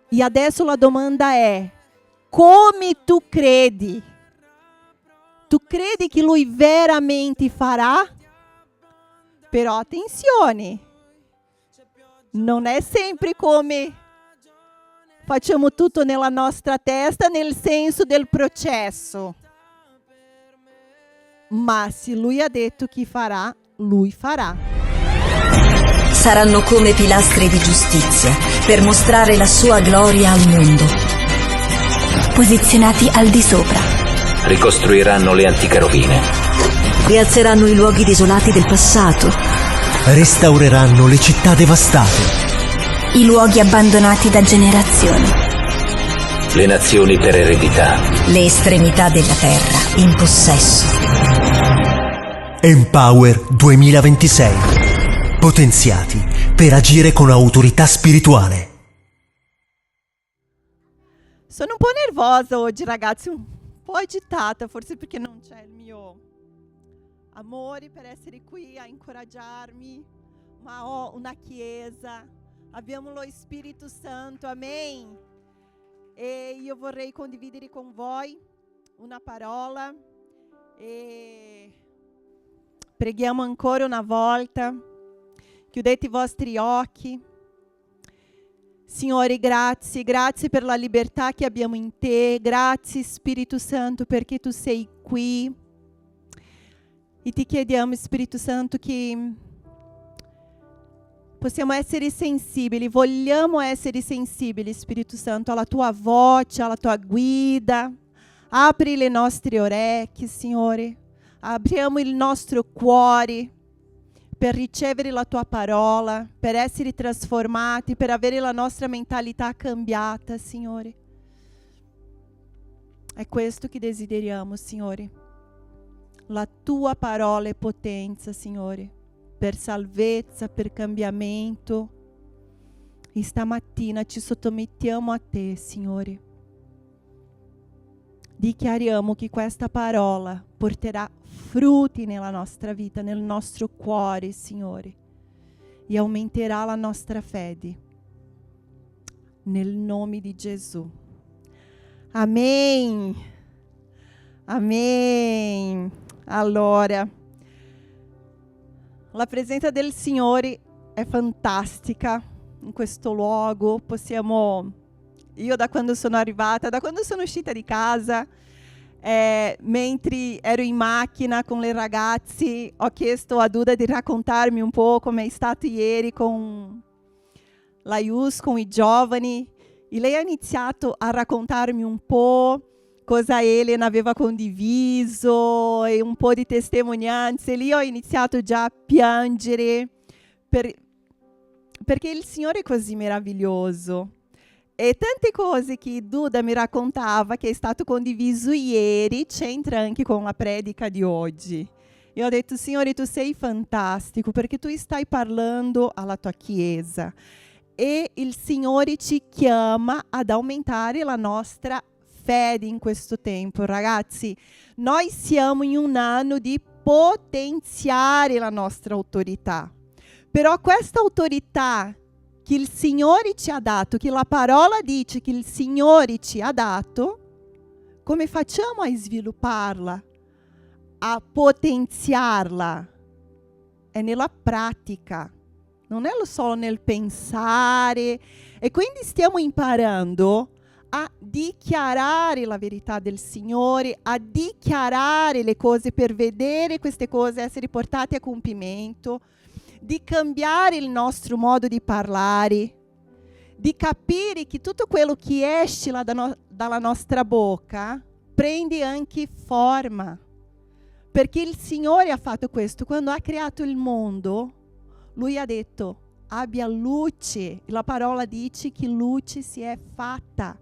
E adesso la domanda è: come tu credi? Tu credi che Lui veramente farà? Però attenzione, non è sempre come facciamo tutto nella nostra testa, nel senso del processo. Ma se Lui ha detto che farà, Lui farà. Saranno come pilastri di giustizia per mostrare la sua gloria al mondo. Posizionati al di sopra. Ricostruiranno le antiche rovine. Rialzeranno i luoghi desolati del passato. Restaureranno le città devastate. I luoghi abbandonati da generazioni. Le nazioni per eredità. Le estremità della terra in possesso. Empower 2026. Potenziati per agire con autorità spirituale. Sono un po' nervosa oggi, ragazzi, un po' agitata, forse perché non c'è il mio amore per essere qui a incoraggiarmi, ma ho una chiesa, abbiamo lo Spirito Santo, amen. E io vorrei condividere con voi una parola e preghiamo ancora una volta. Chiudete i vostri occhi. Signore, grazie, grazie per la libertà che abbiamo in te, grazie Spirito Santo perché tu sei qui. E ti chiediamo, Spirito Santo, che possiamo essere sensibili, vogliamo essere sensibili, Spirito Santo, alla tua voce, alla tua guida. Apri le nostre orecchie, Signore, apriamo il nostro cuore per ricevere la tua parola, per essere trasformati, per avere la nostra mentalità cambiata, Signore. È questo che desideriamo, Signore. La tua parola è potenza, Signore, per salvezza, per cambiamento. E stamattina ci sottomettiamo a te, Signore. Dichiariamo che questa parola porterà frutti nella nostra vita, nel nostro cuore, Signore, e aumenterà la nostra fede. Nel nome di Gesù. Amen. Amen. Allora, la presenza del Signore è fantastica in questo luogo. Io da quando sono arrivata, da quando sono uscita di casa, mentre ero in macchina con le ragazze, ho chiesto a Duda di raccontarmi un po' come è stato ieri con la Ius, con i giovani. E lei ha iniziato a raccontarmi un po' cosa Elena aveva condiviso e un po' di testimonianze. Lì ho iniziato già a piangere perché il Signore è così meraviglioso. E tante cose che Duda mi raccontava che è stato condiviso ieri c'entra anche con la predica di oggi. E ho detto, Signore, tu sei fantastico perché tu stai parlando alla tua chiesa e il Signore ci chiama ad aumentare la nostra fede in questo tempo. Ragazzi, noi siamo in un anno di potenziare la nostra autorità. Però questa autorità che il Signore ci ha dato, che la parola dice che il Signore ci ha dato, come facciamo a svilupparla, a potenziarla? È nella pratica, non è solo nel pensare. E quindi stiamo imparando a dichiarare la verità del Signore, a dichiarare le cose per vedere queste cose essere portate a compimento, di cambiare il nostro modo di parlare, di capire che tutto quello che esce dalla nostra bocca prende anche forma. Perché il Signore ha fatto questo. Quando ha creato il mondo, Lui ha detto, abbia luce. La parola dice che luce si è fatta.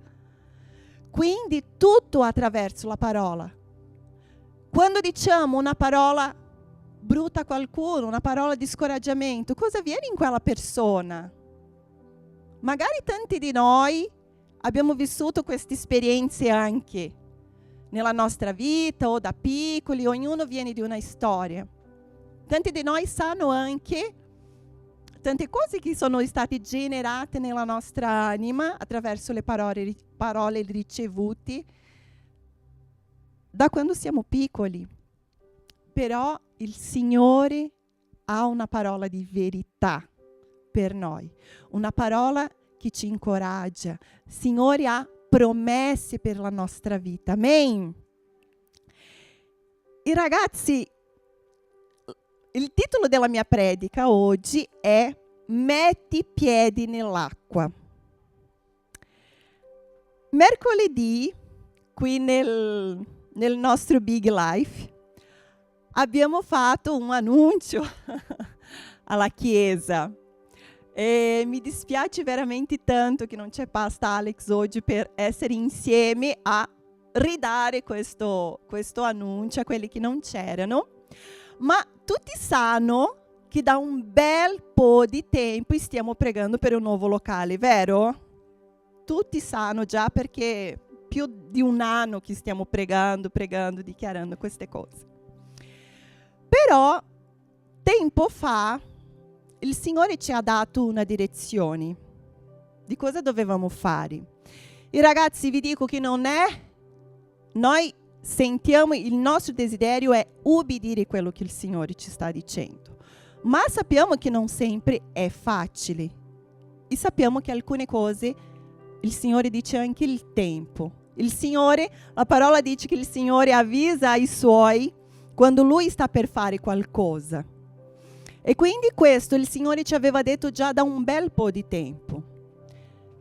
Quindi tutto attraverso la parola. Quando diciamo una parola brutta a qualcuno, una parola di scoraggiamento, cosa viene in quella persona? Magari tanti di noi abbiamo vissuto queste esperienze anche nella nostra vita o da piccoli, ognuno viene di una storia. Tanti di noi sanno anche tante cose che sono state generate nella nostra anima attraverso le parole ricevute da quando siamo piccoli. Però il Signore ha una parola di verità per noi, una parola che ci incoraggia. Il Signore ha promesse per la nostra vita. Amen. E ragazzi, il titolo della mia predica oggi è Metti i piedi nell'acqua. Mercoledì, qui nel nostro Big Life, abbiamo fatto un annuncio alla Chiesa. E mi dispiace veramente tanto che non c'è Pastor Alex oggi per essere insieme a ridare questo annuncio a quelli che non c'erano. Ma tutti sanno che da un bel po' di tempo stiamo pregando per un nuovo locale, vero? Tutti sanno già, perché più di un anno che stiamo pregando, dichiarando queste cose. Però tempo fa il Signore ci ha dato una direzione di cosa dovevamo fare. E ragazzi, vi dico che non è, noi sentiamo, il nostro desiderio è ubbidire quello che il Signore ci sta dicendo, ma sappiamo che non sempre è facile e sappiamo che alcune cose il Signore dice anche il tempo. Il Signore, la parola dice che il Signore avvisa i Suoi quando Lui sta per fare qualcosa. E quindi questo il Signore ci aveva detto già da un bel po' di tempo.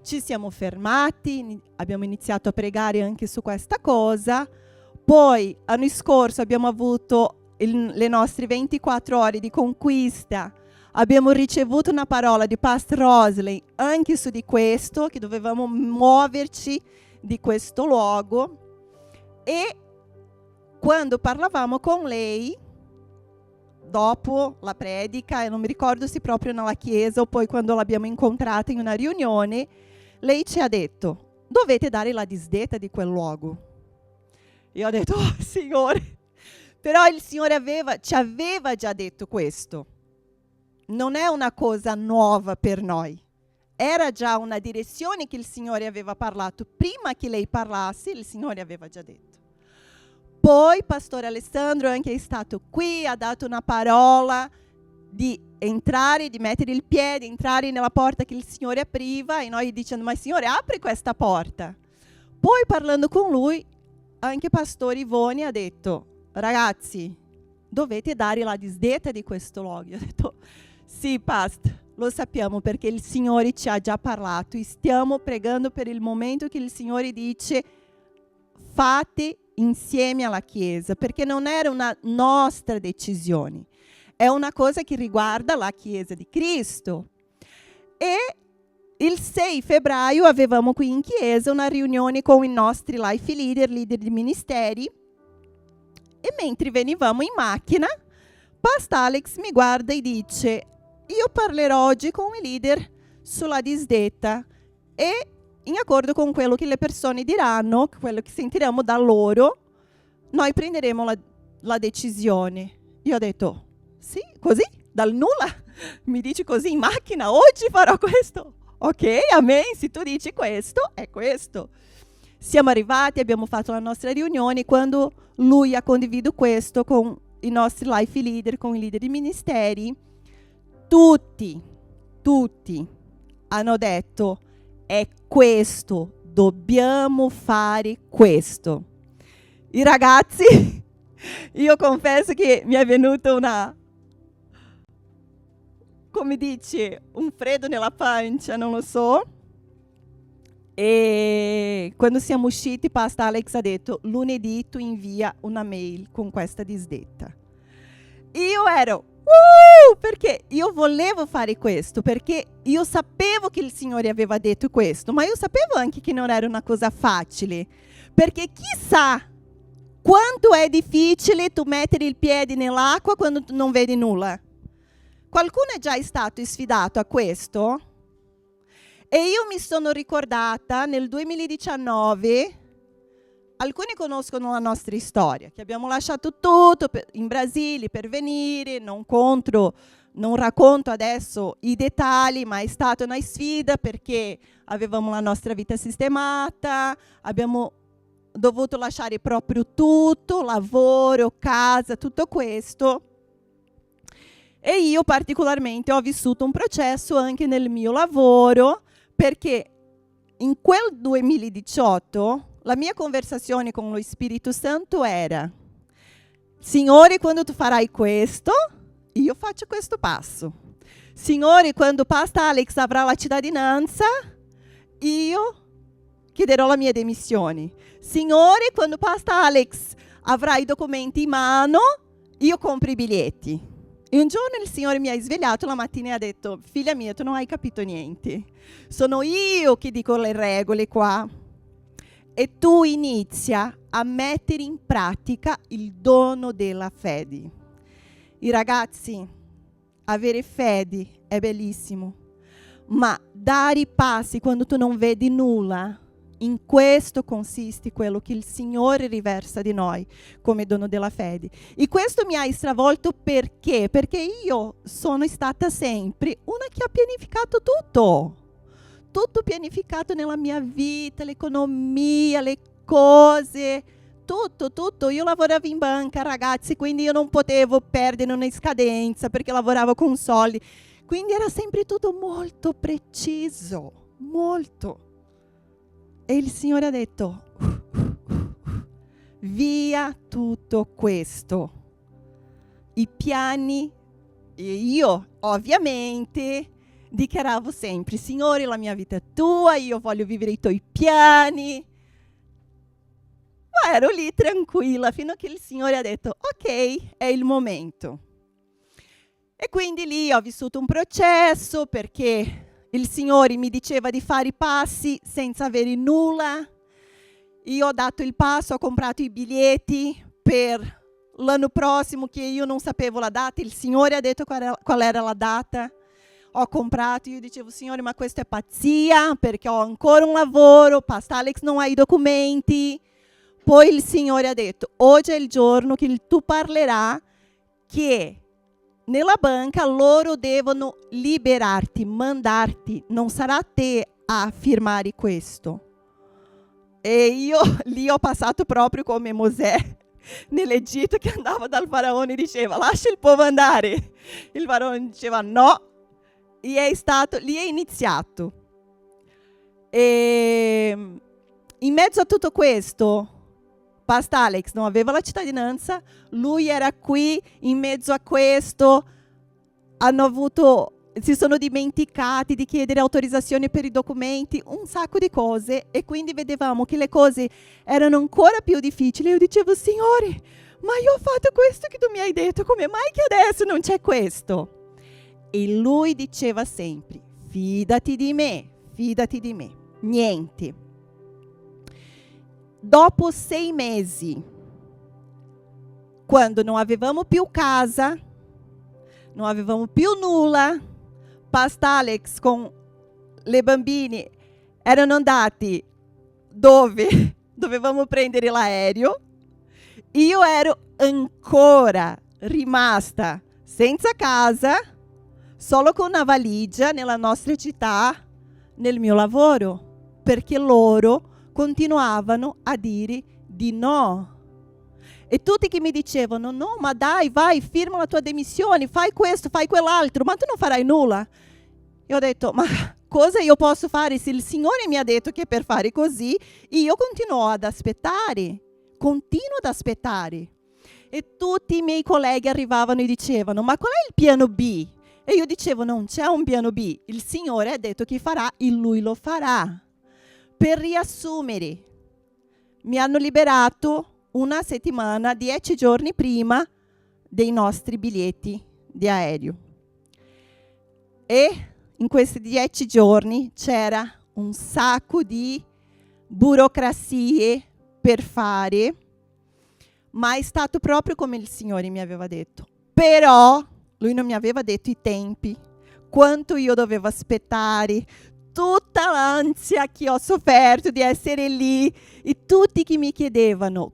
Ci siamo fermati, abbiamo iniziato a pregare anche su questa cosa. Poi, l'anno scorso, abbiamo avuto le nostre 24 ore di conquista. Abbiamo ricevuto una parola di Pastor Rosley anche su di questo, che dovevamo muoverci di questo luogo. E quando parlavamo con lei, dopo la predica, e non mi ricordo se proprio nella chiesa o poi quando l'abbiamo incontrata in una riunione, lei ci ha detto: dovete dare la disdetta di quel luogo. Io ho detto: oh Signore, però il Signore ci aveva già detto questo. Non è una cosa nuova per noi. Era già una direzione che il Signore aveva parlato. Prima che lei parlasse, il Signore aveva già detto. Poi Pastore Alessandro anche è stato qui, ha dato una parola di entrare, di mettere il piede, entrare nella porta che il Signore apriva, e noi dicendo: ma Signore, apri questa porta. Poi parlando con lui, anche Pastore Ivoni ha detto: ragazzi, dovete dare la disdetta di questo luogo. Io ho detto: sì, Pastor, lo sappiamo perché il Signore ci ha già parlato e stiamo pregando per il momento che il Signore dice: fate insieme alla Chiesa, perché non era una nostra decisione, è una cosa che riguarda la Chiesa di Cristo. E il 6 febbraio avevamo qui in chiesa una riunione con i nostri life leader di ministeri, e mentre venivamo in macchina, Pastor Alex mi guarda e dice: io parlerò oggi con i leader sulla disdetta e in accordo con quello che le persone diranno, quello che sentiremo da loro, noi prenderemo la decisione. Io ho detto: sì, così, dal nulla, mi dici così in macchina, oggi farò questo. Ok, amen, se tu dici questo, è questo. Siamo arrivati, abbiamo fatto la nostra riunione, quando lui ha condiviso questo con i nostri life leader, con i leader di ministeri, tutti hanno detto: è questo, dobbiamo fare questo. I ragazzi, io confesso che mi è venuto come dice, un freddo nella pancia, non lo so. E quando siamo usciti, Pastor Alex ha detto: lunedì tu invia una mail con questa disdetta. Io ero perché io volevo fare questo, perché io sapevo che il Signore aveva detto questo, ma io sapevo anche che non era una cosa facile, perché chissà quanto è difficile tu mettere il piede nell'acqua quando tu non vedi nulla. Qualcuno è già stato sfidato a questo? E io mi sono ricordata nel 2019, alcuni conoscono la nostra storia, che abbiamo lasciato tutto in Brasile per venire, non contro Non racconto adesso i dettagli, ma è stata una sfida perché avevamo la nostra vita sistemata, abbiamo dovuto lasciare proprio tutto, lavoro, casa, tutto questo. E io particolarmente ho vissuto un processo anche nel mio lavoro, perché in quel 2018 la mia conversazione con lo Spirito Santo era: Signore, quando tu farai questo, io faccio questo passo. Signore, quando Pastor Alex avrà la cittadinanza, io chiederò la mia dimissioni. Signore, quando Pastor Alex avrà i documenti in mano, io compro i biglietti. E un giorno il Signore mi ha svegliato la mattina e ha detto: figlia mia, tu non hai capito niente. Sono io che dico le regole qua. E tu inizia a mettere in pratica il dono della fede. I ragazzi, avere fede è bellissimo, ma dare i passi quando tu non vedi nulla, in questo consiste quello che il Signore riversa di noi come dono della fede. E questo mi ha stravolto perché? Perché io sono stata sempre una che ha pianificato tutto pianificato nella mia vita, l'economia, le cose, tutto. Io lavoravo in banca, ragazzi, quindi io non potevo perdere una scadenza perché lavoravo con soldi. Quindi era sempre tutto molto preciso, molto. E il Signore ha detto: via tutto questo. I piani, e io ovviamente dichiaravo sempre: Signore, la mia vita è tua, io voglio vivere i tuoi piani. Ma ero lì tranquilla fino a che il Signore ha detto: ok, è il momento. E quindi lì ho vissuto un processo perché il Signore mi diceva di fare i passi senza avere nulla. Io ho dato il passo, ho comprato i biglietti per l'anno prossimo che io non sapevo la data. Il Signore ha detto qual era la data. Ho comprato, io dicevo: Signore, ma questa è pazzia perché ho ancora un lavoro, Pastor Alex non ha i documenti. Poi il Signore ha detto: oggi è il giorno che tu parlerai che nella banca loro devono liberarti, mandarti, non sarà te a firmare questo. E io lì ho passato proprio come Mosè nell'Egitto, che andava dal faraone e diceva: lascia il popolo andare. Il faraone diceva no, e lì è iniziato. E in mezzo a tutto questo Pastor Alex non aveva la cittadinanza, lui era qui in mezzo a questo, si sono dimenticati di chiedere autorizzazione per i documenti, un sacco di cose, e quindi vedevamo che le cose erano ancora più difficili. Io dicevo: Signore, ma io ho fatto questo che tu mi hai detto, come mai che adesso non c'è questo? E lui diceva sempre: fidati di me, niente. Dopo 6 mesi, quando non avevamo più casa, non avevamo più nulla, Pastor Alex con le bambine erano andati dove dovevamo prendere l'aereo, io ero ancora rimasta senza casa, solo con una valigia nella nostra città, nel mio lavoro, perché loro continuavano a dire di no. E tutti che mi dicevano: no, ma dai, vai, firma la tua dimissione, fai questo, fai quell'altro, ma tu non farai nulla. Io ho detto: ma cosa io posso fare se il Signore mi ha detto che per fare così? Io continuo ad aspettare. E tutti i miei colleghi arrivavano e dicevano: ma qual è il piano B? E io dicevo: non c'è un piano B, il Signore ha detto che farà e Lui lo farà. Per riassumere, mi hanno liberato una settimana, 10 giorni prima dei nostri biglietti di aereo. E in questi 10 giorni c'era un sacco di burocrazie per fare, ma è stato proprio come il Signore mi aveva detto. Però Lui non mi aveva detto i tempi, quanto io dovevo aspettare, tutta l'ansia che ho sofferto di essere lì, e tutti che mi chiedevano: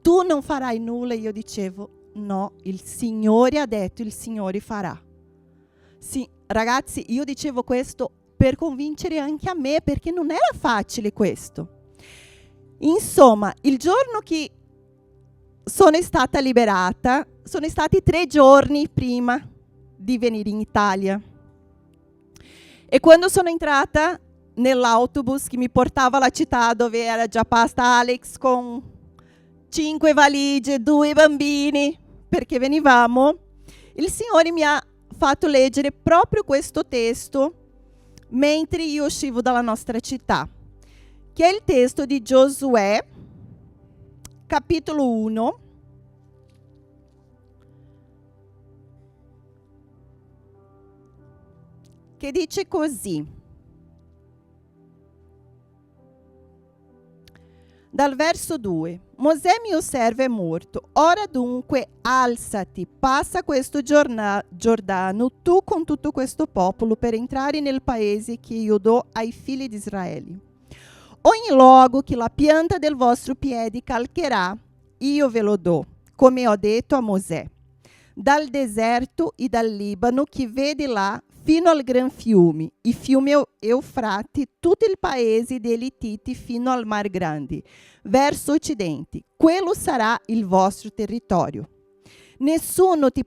tu non farai nulla? Io dicevo: no, il Signore ha detto, il Signore farà. Sì, ragazzi, io dicevo questo per convincere anche a me, perché non era facile questo. Insomma, il giorno che sono stata liberata, sono stati 3 giorni prima di venire in Italia. E quando sono entrata nell'autobus che mi portava alla città dove era già pasta Alex con 5 valigie, 2 bambini, perché venivamo, il Signore mi ha fatto leggere proprio questo testo mentre io uscivo dalla nostra città, che è il testo di Giosuè, capitolo 1, che dice così: dal verso 2: Mosè mio servo è morto, ora dunque alzati, passa questo Giordano tu con tutto questo popolo per entrare nel paese che io do ai figli di Israele. Ogni luogo che la pianta del vostro piede calcherà, io ve lo do, come ho detto a Mosè, dal deserto e dal Libano che vedi là fino al gran fiume, i fiumi Eufrati, tutto il paese degli Ittiti fino al Mar Grande, verso occidente. Quello sarà il vostro territorio. Nessuno ti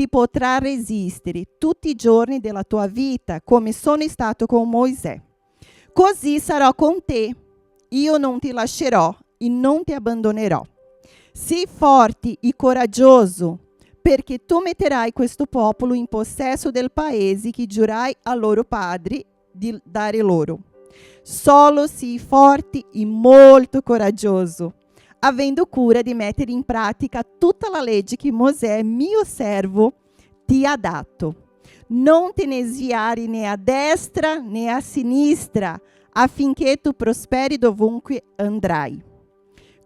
potrà resistere tutti i giorni della tua vita, come sono stato con Mosè. Così sarò con te. Io non ti lascerò e non ti abbandonerò. Sii forte e coraggioso, perché tu metterai questo popolo in possesso del paese che giurai a loro padri di dare loro. Solo sii forte e molto coraggioso, avendo cura di mettere in pratica tutta la legge che Mosè, mio servo, ti ha dato. Non te ne sviare né a destra né a sinistra, affinché tu prosperi dovunque andrai.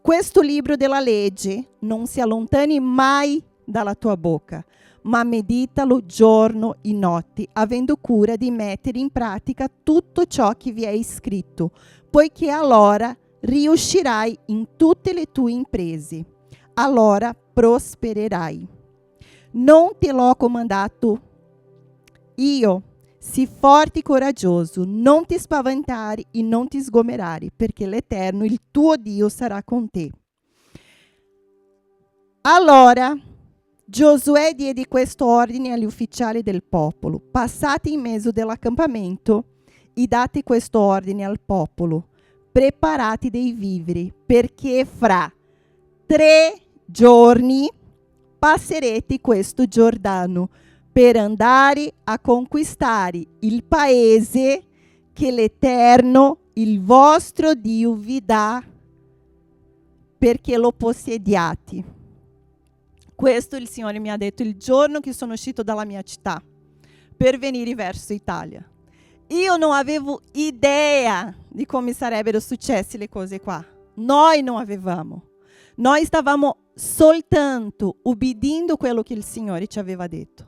Questo libro della legge non si allontani mai dalla tua bocca, ma meditalo giorno e notte, avendo cura di mettere in pratica tutto ciò che vi è scritto, poiché allora riuscirai in tutte le tue imprese, allora prospererai. Non te l'ho comandato io? Sii forte e coraggioso, non ti spaventare e non ti sgomerare, perché l'Eterno, il tuo Dio, sarà con te. Allora Giosuè diede questo ordine agli ufficiali del popolo: passate in mezzo dell'accampamento e date questo ordine al popolo: preparate dei viveri, perché fra 3 giorni passerete questo Giordano per andare a conquistare il paese che l'Eterno, il vostro Dio, vi dà perché lo possediate. Questo il Signore mi ha detto il giorno che sono uscito dalla mia città per venire verso Italia. Io non avevo idea di come sarebbero successe le cose qua. Noi non avevamo. Noi stavamo soltanto ubbidendo quello che il Signore ci aveva detto.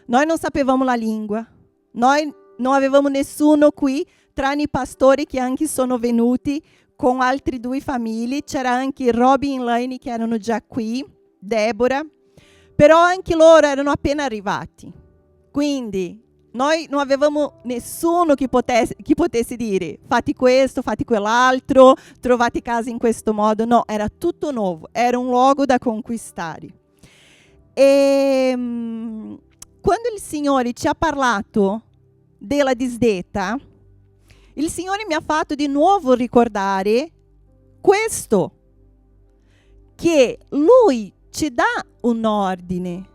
Noi non sapevamo la lingua. Noi non avevamo nessuno qui, tranne i pastori che anche sono venuti con altre 2 famiglie. C'era anche Robin e Laine che erano già qui, Deborah, però anche loro erano appena arrivati. Quindi noi non avevamo nessuno che potesse dire fate questo, fate quell'altro, trovate casa in questo modo. No, era tutto nuovo, era un luogo da conquistare. E quando il Signore ci ha parlato della disdetta, il Signore mi ha fatto di nuovo ricordare questo, che Lui ci dà un ordine.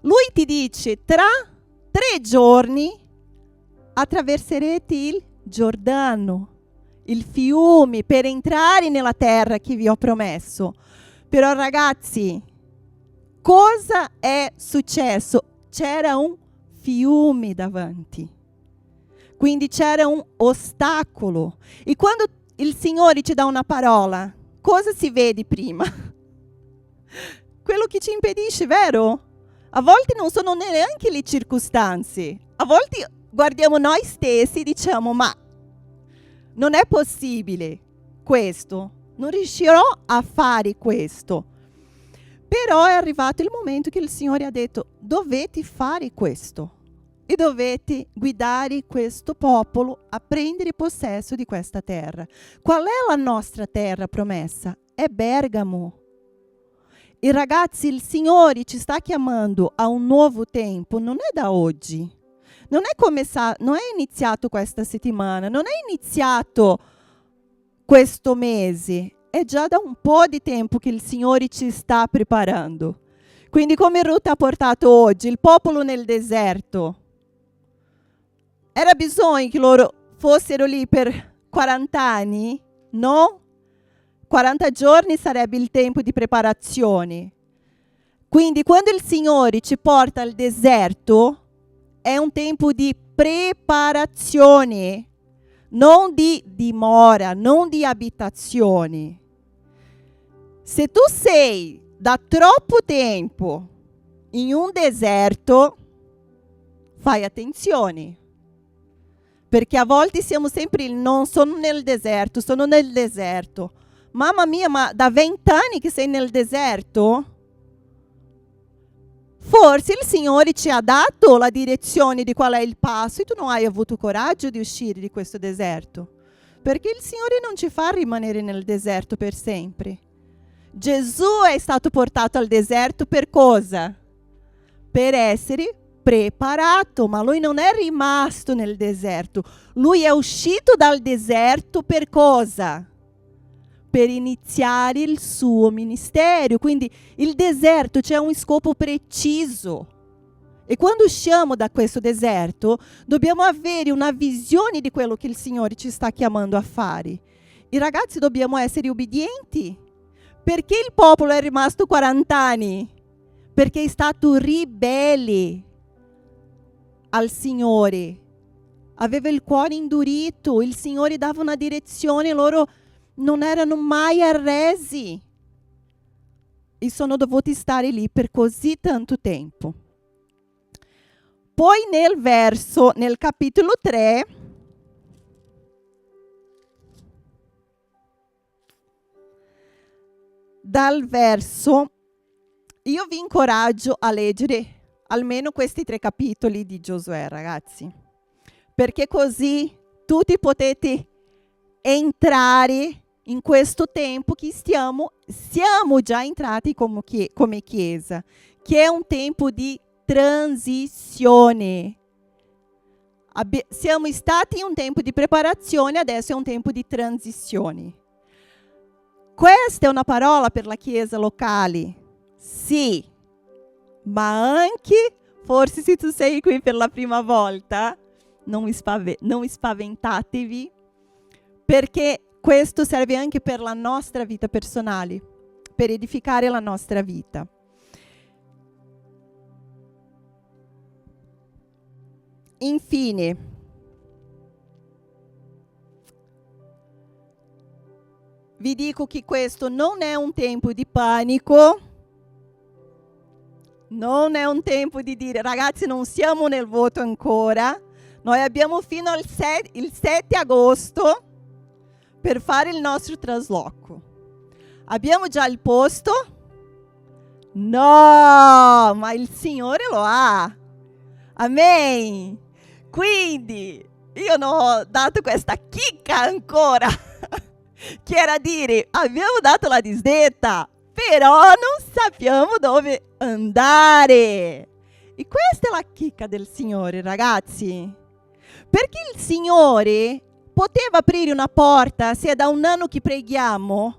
Lui ti dice: tra 3 giorni attraverserete il Giordano, il fiume, per entrare nella terra che vi ho promesso. Però ragazzi, cosa è successo? C'era un fiume davanti, quindi c'era un ostacolo. E quando il Signore ci dà una parola, cosa si vede prima? Quello che ci impedisce, vero? A volte non sono neanche le circostanze. A volte guardiamo noi stessi e diciamo: ma non è possibile questo, non riuscirò a fare questo. Però è arrivato il momento che il Signore ha detto: dovete fare questo. e dovete guidare questo popolo a prendere possesso di questa terra. Qual è la nostra terra promessa? È Bergamo. E ragazzi, il Signore ci sta chiamando a un nuovo tempo, non è da oggi. Non è iniziato questa settimana, non è iniziato questo mese. È già da un po' di tempo che il Signore ci sta preparando. Quindi come Ruth ha portato oggi il popolo nel deserto, era bisogno che loro fossero lì per 40 anni? No? 40 giorni sarebbe il tempo di preparazione. Quindi quando il Signore ci porta al deserto, è un tempo di preparazione, non di dimora, non di abitazione. Se tu sei da troppo tempo in un deserto, fai attenzione. Perché a volte siamo sempre non sono nel deserto, sono nel deserto. Mamma mia, ma da 20 anni che sei nel deserto? Forse il Signore ci ha dato la direzione di qual è il passo e tu non hai avuto coraggio di uscire di questo deserto. Perché il Signore non ci fa rimanere nel deserto per sempre. Gesù è stato portato al deserto per cosa? Per essere preparato, ma lui non è rimasto nel deserto. Lui è uscito dal deserto per cosa? Per iniziare il suo ministero. Quindi il deserto c'è un scopo preciso. E quando usciamo da questo deserto, dobbiamo avere una visione di quello che il Signore ci sta chiamando a fare. I ragazzi dobbiamo essere obbedienti. Perché il popolo è rimasto 40 anni? Perché è stato ribelle al Signore. Aveva il cuore indurito, il Signore dava una direzione, loro non erano mai arresi e sono dovuti stare lì per così tanto tempo. Poi nel capitolo 3, dal verso, io vi incoraggio a leggere almeno questi 3 capitoli di Giosuè, ragazzi, perché così tutti potete entrare in questo tempo che siamo già entrati come Chiesa, che è un tempo di transizione. Siamo stati in un tempo di preparazione, adesso è un tempo di transizione. Questa è una parola per la Chiesa locale, sì, ma anche, forse se tu sei qui per la prima volta, non spaventatevi, perché questo serve anche per la nostra vita personale, per edificare la nostra vita. Infine, vi dico che questo non è un tempo di panico, non è un tempo di dire ragazzi non siamo nel voto ancora, noi abbiamo fino al 7 agosto per fare il nostro trasloco. Abbiamo già il posto? No, ma il Signore lo ha. Amen. Quindi io non ho dato questa chicca ancora, che era dire abbiamo dato la disdetta, però non sappiamo dove andare. E questa è la chicca del Signore, ragazzi. Perché il Signore poteva aprire una porta se è da un anno che preghiamo.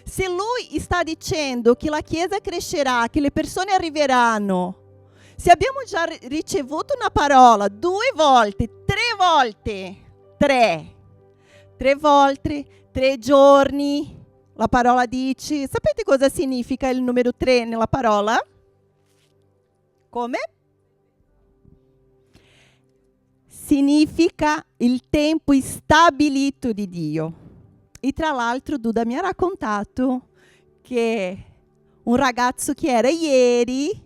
Se Lui sta dicendo che la Chiesa crescerà, che le persone arriveranno, se abbiamo già ricevuto una parola 2 volte, 3 volte, 3 volte, 3 giorni, la parola dice, sapete cosa significa il numero 3 nella parola? Come? Significa il tempo stabilito di Dio. E tra l'altro Duda mi ha raccontato che un ragazzo che era ieri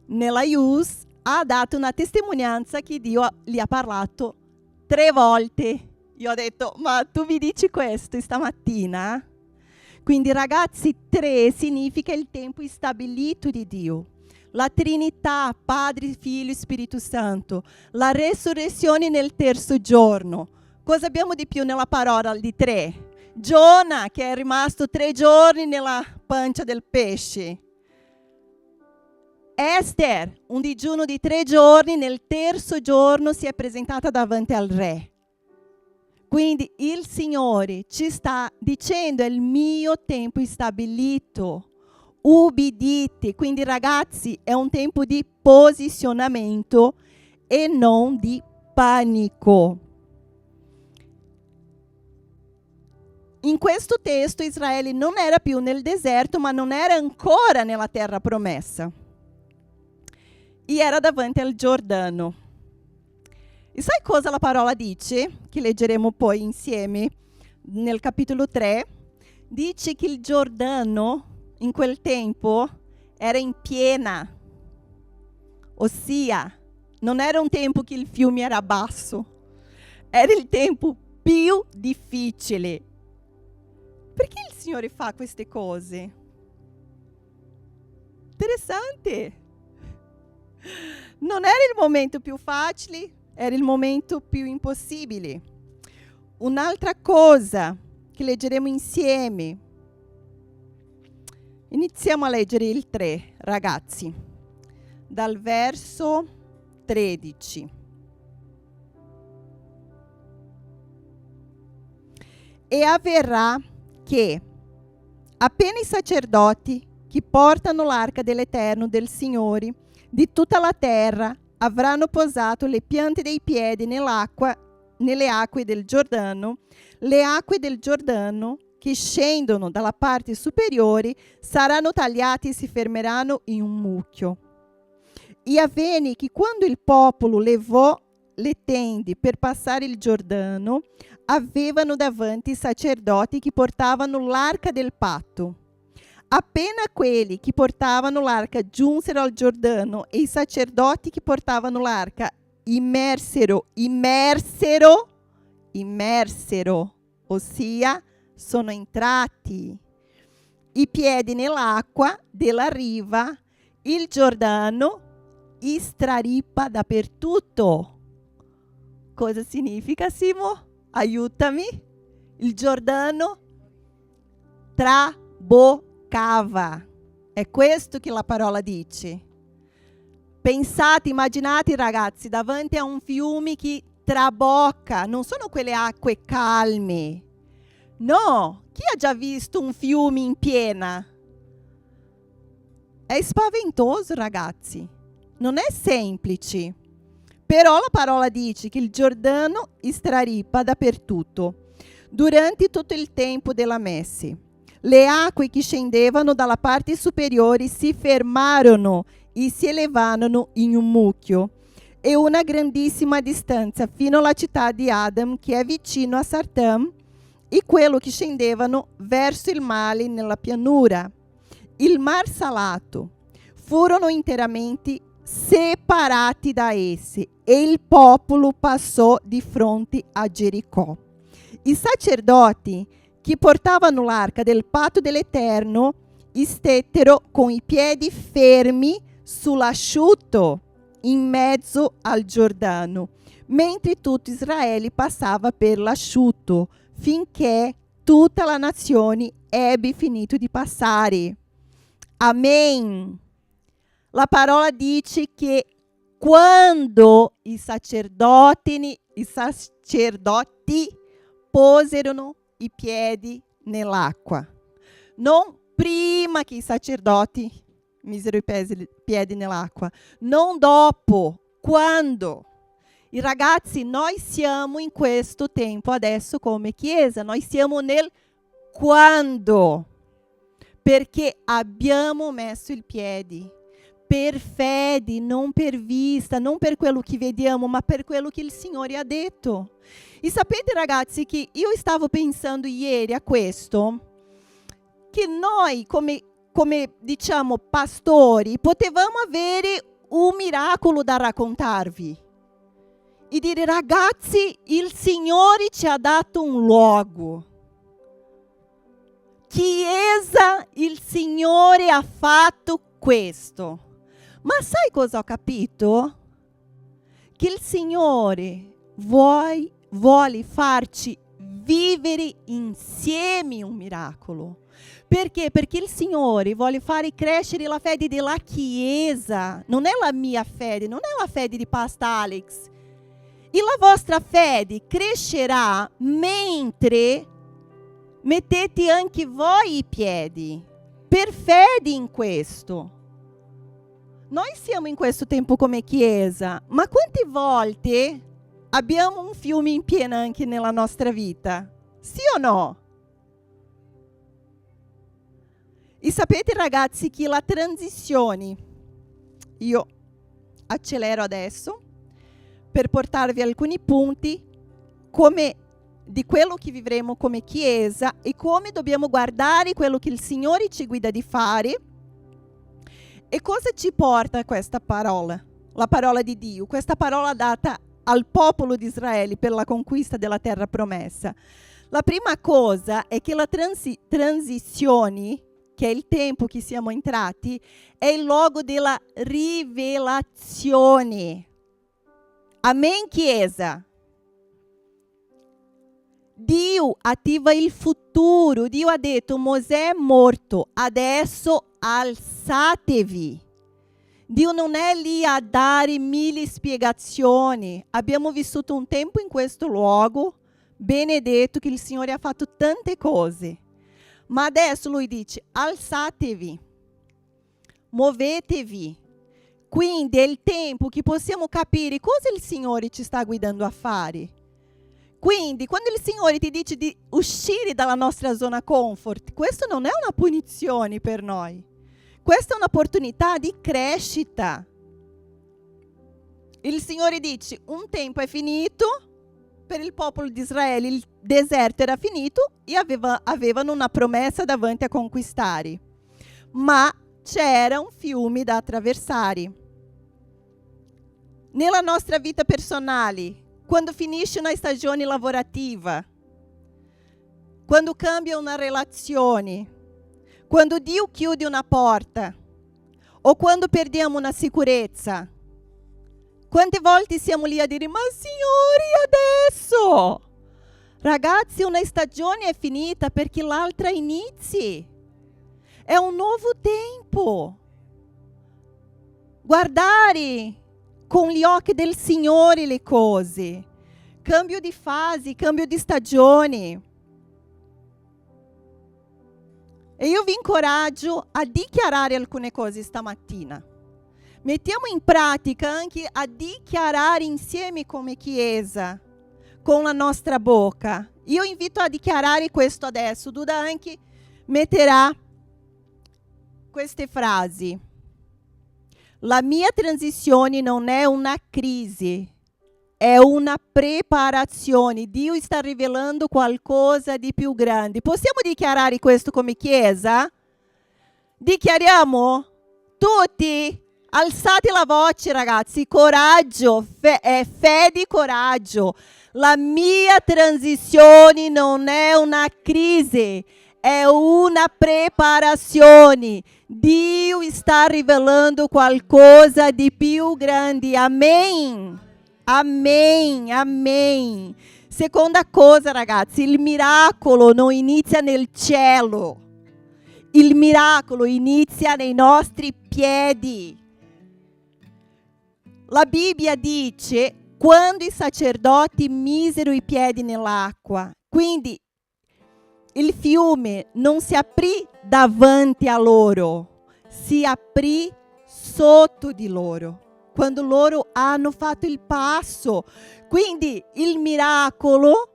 nella IUS ha dato una testimonianza che Dio gli ha parlato 3 volte. Io ho detto, ma tu mi dici questo stamattina? Quindi ragazzi, 3 significa il tempo stabilito di Dio. la Trinità, Padre, Figlio e Spirito Santo, la resurrezione nel terzo giorno. Cosa abbiamo di più nella parola di 3? Giona, che è rimasto 3 giorni nella pancia del pesce. Ester, un digiuno di 3 giorni, nel terzo giorno si è presentata davanti al re. Quindi il Signore ci sta dicendo: è il mio tempo stabilito, ubbidite. Quindi ragazzi, è un tempo di posizionamento e non di panico. In questo testo Israele non era più nel deserto, ma non era ancora nella terra promessa. E era davanti al Giordano. E sai cosa la parola dice? Che leggeremo poi insieme nel capitolo 3. Dice che il Giordano in quel tempo era in piena. Ossia, non era un tempo che il fiume era basso. Era il tempo più difficile. Perché il Signore fa queste cose? Interessante. Non era il momento più facile, era il momento più impossibile. Un'altra cosa che leggeremo insieme. Iniziamo a leggere il 3, ragazzi, dal verso 13. E avverrà che appena i sacerdoti che portano l'arca dell'Eterno del Signore di tutta la terra avranno posato le piante dei piedi nelle acque del Giordano, le acque del Giordano che scendono dalla parte superiore saranno tagliate e si fermeranno in un mucchio. E avvenne che quando il popolo levò le tende per passare il Giordano, avevano davanti i sacerdoti che portavano l'arca del patto. Appena quelli che portavano l'arca giunsero al Giordano e i sacerdoti che portavano l'arca immersero, ossia sono entrati i piedi nell'acqua della riva, il Giordano strarippa dappertutto. Cosa significa, Simo? Aiutami. Il Giordano traboccava. È questo che la parola dice. Pensate, immaginate ragazzi, davanti a un fiume che trabocca. Non sono quelle acque calme. No, chi ha già visto un fiume in piena? È spaventoso, ragazzi. Non è semplice. Però la parola dice che il Giordano strarippa dappertutto durante tutto il tempo della messe. Le acque che scendevano dalla parte superiore si fermarono e si elevarono in un mucchio e una grandissima distanza fino alla città di Adam, che è vicino a Sartam, e quello che scendevano verso il mare nella pianura. Il mar salato furono interamente separati da esse e il popolo passò di fronte a Gericò. I sacerdoti che portavano l'arca del patto dell'Eterno stettero con i piedi fermi sull'asciutto in mezzo al Giordano, mentre tutto Israele passava per l'asciutto, finché tutta la nazione ebbe finito di passare. Amen. La parola dice che quando i sacerdoti posero i piedi nell'acqua, non prima che i sacerdoti misero i piedi nell'acqua, non dopo, quando. I ragazzi, noi siamo in questo tempo adesso come Chiesa, noi siamo nel quando, perché abbiamo messo il piede per fede, non per vista, non per quello che vediamo, ma per quello che il Signore ha detto. E sapete ragazzi che io stavo pensando ieri a questo, che noi come diciamo pastori potevamo avere un miracolo da raccontarvi e dire: ragazzi, il Signore ci ha dato un luogo. Chiesa, il Signore ha fatto questo. Ma sai cosa ho capito? Che il Signore vuole farci vivere insieme un miracolo. Perché? Perché il Signore vuole fare crescere la fede della Chiesa. Non è la mia fede, non è la fede di Pastor Alex. E la vostra fede crescerà mentre mettete anche voi i piedi. Per fede in questo. Noi siamo in questo tempo come Chiesa, ma quante volte abbiamo un fiume in piena anche nella nostra vita? Sì o no? E sapete ragazzi che la transizione, io accelero adesso per portarvi alcuni punti come di quello che vivremo come Chiesa e come dobbiamo guardare quello che il Signore ci guida di fare e cosa ci porta questa parola, la parola di Dio, questa parola data al popolo di Israele per la conquista della terra promessa. La prima cosa è che la transizione, che è il tempo che siamo entrati, è il luogo della rivelazione. Amen, Chiesa? Dio attiva il futuro. Dio ha detto: Mosè è morto, adesso alzatevi. Dio non è lì a dare 1000 spiegazioni. Abbiamo vissuto un tempo in questo luogo benedetto che il Signore ha fatto tante cose. Ma adesso Lui dice: alzatevi, muovetevi. Quindi è il tempo che possiamo capire cosa il Signore ci sta guidando a fare. Quindi quando il Signore ti dice di uscire dalla nostra zona comfort, questo non è una punizione per noi. Questa è un'opportunità di crescita. Il Signore dice: un tempo è finito per il popolo di Israele, il deserto era finito e avevano una promessa davanti a conquistare. Ma c'era un fiume da attraversare. Nella nostra vita personale, quando finisce una stagione lavorativa, quando cambia una relazione, quando Dio chiude una porta o quando perdiamo una sicurezza, quante volte siamo lì a dire: ma Signore, adesso? Ragazzi, una stagione è finita perché l'altra inizi. È un nuovo tempo. Guardare con gli occhi del Signore le cose. Cambio di fase, cambio di stagione. E io vi incoraggio a dichiarare alcune cose stamattina. Mettiamo in pratica anche a dichiarare insieme come Chiesa, con la nostra bocca. Io invito a dichiarare questo adesso. Duda anche metterà queste frasi. La mia transizione non è una crisi, è una preparazione. Dio sta rivelando qualcosa di più grande. Possiamo dichiarare questo come Chiesa? Dichiariamo tutti. Alzate la voce, ragazzi. Coraggio, fede e coraggio. La mia transizione non è una crisi, è una preparazione. Dio sta rivelando qualcosa di più grande. Amen. Amen. Amen. Seconda cosa, ragazzi, il miracolo non inizia nel cielo. Il miracolo inizia nei nostri piedi. La Bibbia dice: quando i sacerdoti misero i piedi nell'acqua, quindi il fiume non si aprì davanti a loro, si aprì sotto di loro, quando loro hanno fatto il passo. Quindi il miracolo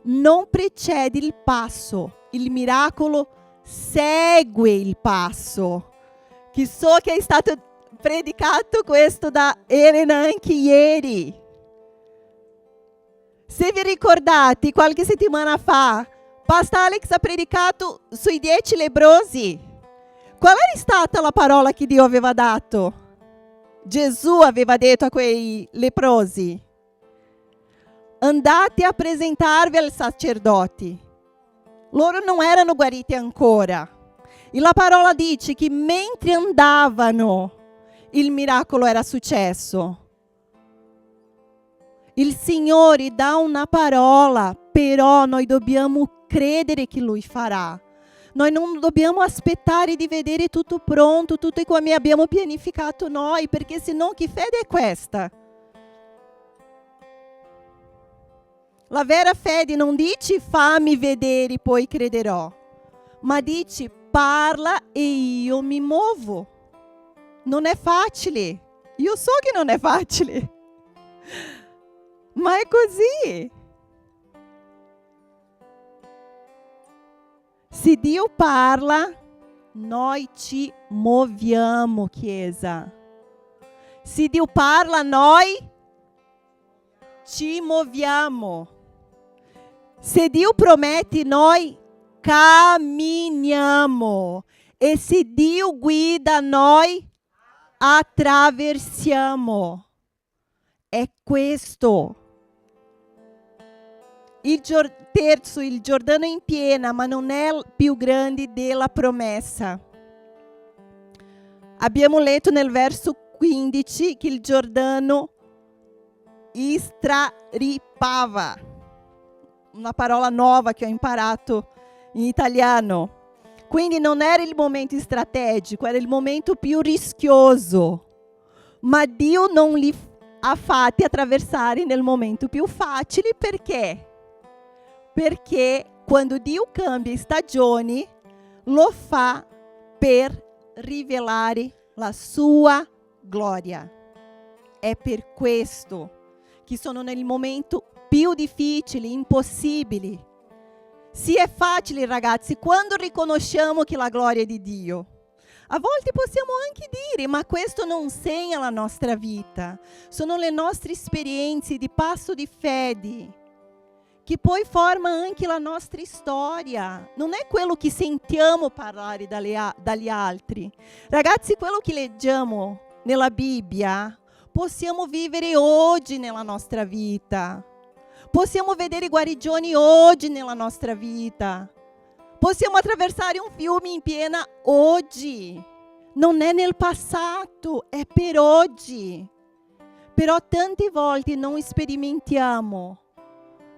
non precede il passo, il miracolo segue il passo. Che so che è stato predicato questo da Elena anche ieri. Se vi ricordate, qualche settimana fa, Pastor Alex ha predicato sui 10 leprosi. Qual era stata la parola che Dio aveva dato? Gesù aveva detto a quei leprosi: andate a presentarvi al sacerdote. Loro non erano guariti ancora. E la parola dice che mentre andavano il miracolo era successo. Il Signore dà una parola, però noi dobbiamo credere che Lui farà. Noi non dobbiamo aspettare di vedere tutto pronto, tutto come abbiamo pianificato noi, perché sennò che fede è questa? La vera fede non dice fammi vedere poi crederò, ma dice parla e io mi muovo. Non è facile, io so che non è facile, ma è così. Se Dio parla, noi ci muoviamo, Chiesa. Se Dio parla, noi ci muoviamo. Se Dio promette, noi camminiamo. E se Dio guida, noi attraversiamo. È questo. Il Giordano in piena, ma non è più grande della promessa. Abbiamo letto nel verso 15 che il Giordano straripava. Una parola nuova che ho imparato in italiano. Quindi non era il momento strategico, era il momento più rischioso. Ma Dio non li ha fatti attraversare nel momento più facile. Perché? Perché quando Dio cambia stagioni, lo fa per rivelare la sua gloria. È per questo che sono nel momento più difficile, impossibile. Sì, è facile, ragazzi, quando riconosciamo che la gloria è di Dio. A volte possiamo anche dire, ma questo non segna la nostra vita. Sono le nostre esperienze di passo di fede, che poi forma anche la nostra storia. Non è quello che sentiamo parlare dagli altri. Ragazzi, quello che leggiamo nella Bibbia, possiamo vivere oggi nella nostra vita. Possiamo vedere guarigioni oggi nella nostra vita. Possiamo attraversare un fiume in piena oggi. Non è nel passato, è per oggi. Però tante volte non sperimentiamo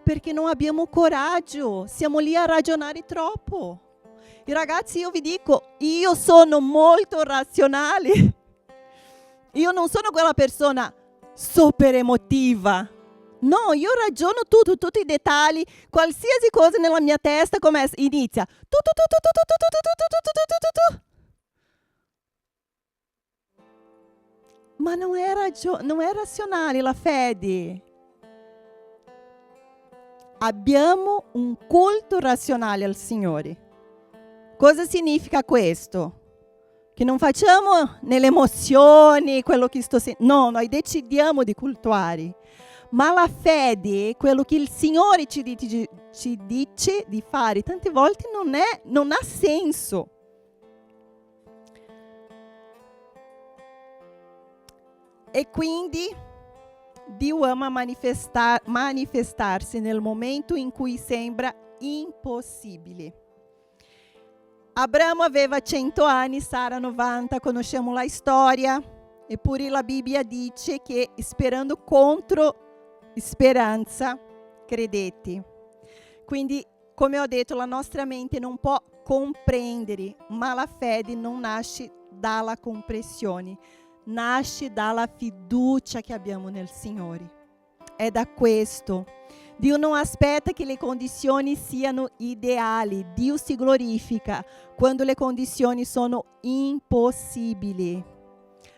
perché non abbiamo coraggio. Siamo lì a ragionare troppo. E ragazzi, io vi dico, io sono molto razionale. Io non sono quella persona super emotiva. No, io ragiono tutto, tutti i dettagli, qualsiasi cosa nella mia testa inizia. Ma non è razionale la fede. Abbiamo un culto razionale al Signore. Cosa significa questo? Che non facciamo nelle emozioni quello che sto sentendo. No, noi decidiamo di cultuare. Ma la fede, quello che il Signore ci dice di fare, tante volte non ha senso. E quindi Dio ama manifestarsi nel momento in cui sembra impossibile. Abramo aveva 100 anni, Sara 90, conosciamo la storia. Eppure la Bibbia dice che sperando contro speranza, credete. Quindi, come ho detto, la nostra mente non può comprendere, ma la fede non nasce dalla comprensione, nasce dalla fiducia che abbiamo nel Signore. È da questo. Dio non aspetta che le condizioni siano ideali, Dio si glorifica quando le condizioni sono impossibili.